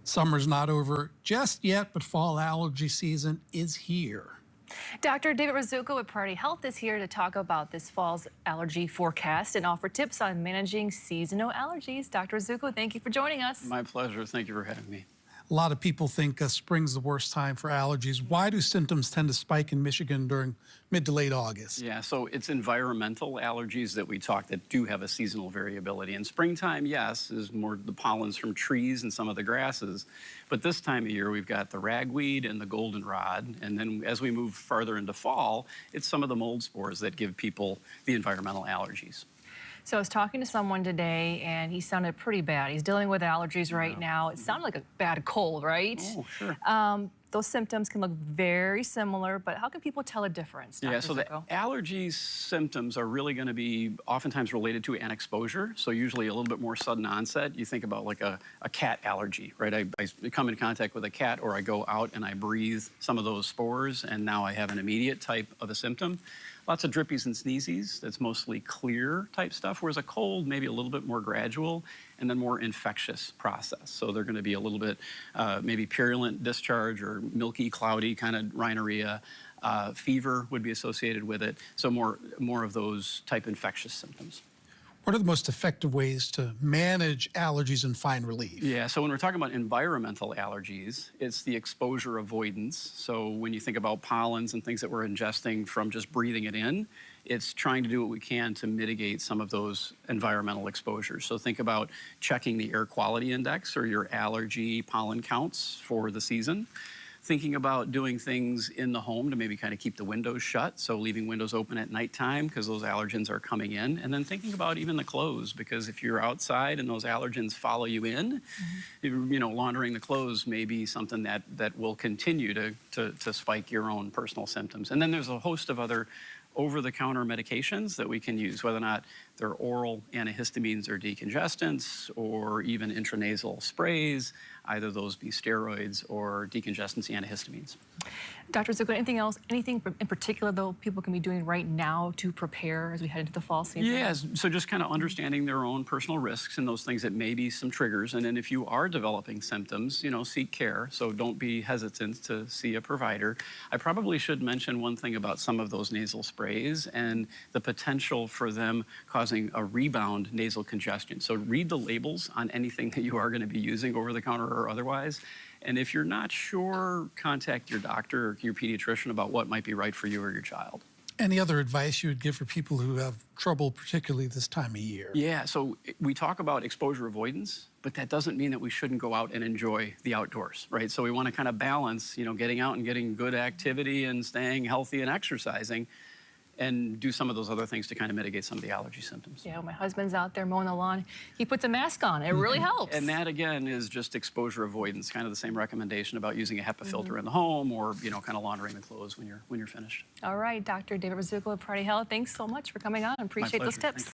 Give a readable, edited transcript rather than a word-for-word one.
Summer's not over just yet, but fall allergy season is here. Dr. David Rizzuko with Priority Health is here to talk about this fall's allergy forecast and offer tips on managing seasonal allergies. Dr. Rizzuko, thank you for joining us. My pleasure. Thank you for having me. A lot of people think spring's the worst time for allergies. Why do symptoms tend to spike in Michigan during mid to late August? Yeah, so it's environmental allergies that we talk that do have a seasonal variability. In springtime, yes, is more the pollens from trees and some of the grasses. But this time of year, we've got the ragweed and the goldenrod. And then as we move farther into fall, it's some of the mold spores that give people the environmental allergies. So I was talking to someone today, and he sounded pretty bad. He's dealing with allergies right now. It sounded like a bad cold, right? Oh, sure. Those symptoms can look very similar, but how can people tell a difference, Dr. Yeah, so the Rizzuko? allergy symptoms are really going to be oftentimes related to an exposure, so usually a little bit more sudden onset. You think about like a cat allergy, right? I come in contact with a cat, or I go out and I breathe some of those spores, and now I have an immediate type of a symptom. Lots of drippies and sneezies. That's mostly clear type stuff, whereas a cold maybe a little bit more gradual and then more infectious process. So they're going to be a little bit maybe purulent discharge or milky, cloudy kind of rhinorrhea. Fever would be associated with it. So more of those type infectious symptoms. What are the most effective ways to manage allergies and find relief? Yeah, so when we're talking about environmental allergies, it's the exposure avoidance. So when you think about pollens and things that we're ingesting from just breathing it in, it's trying to do what we can to mitigate some of those environmental exposures. So think about checking the air quality index or your allergy pollen counts for the season. Thinking about doing things in the home to maybe kind of keep the windows shut, so leaving windows open at nighttime because those allergens are coming in. And then thinking about even the clothes, because if you're outside and those allergens follow you in, you know, laundering the clothes may be something that will continue to spike your own personal symptoms. And then there's a host of other over-the-counter medications that we can use, whether or not they're oral antihistamines or decongestants, or even intranasal sprays, either those be steroids or decongestants antihistamines. Dr. Rizzuko, anything else, anything in particular, though, people can be doing right now to prepare as we head into the fall season? Yes, so just kind of understanding their own personal risks and those things that may be some triggers. And then if you are developing symptoms, you know, seek care. So don't be hesitant to see a provider. I probably should mention one thing about some of those nasal sprays and the potential for them causing a rebound nasal congestion. So read the labels on anything that you are going to be using over the counter or otherwise. And if you're not sure, contact your doctor or your pediatrician about what might be right for you or your child. Any other advice you would give for people who have trouble, particularly this time of year? Yeah, so we talk about exposure avoidance, but that doesn't mean that we shouldn't go out and enjoy the outdoors, right? So we want to kind of balance, you know, getting out and getting good activity and staying healthy and exercising, and do some of those other things to kind of mitigate some of the allergy symptoms. Yeah, my husband's out there mowing the lawn. He puts a mask on. It really helps. And that, again, is just exposure avoidance, kind of the same recommendation about using a HEPA filter in the home, or, you know, kind of laundering the clothes when you're finished. All right, Dr. David Rizzuko of Priority Health, thanks so much for coming on. Appreciate those tips.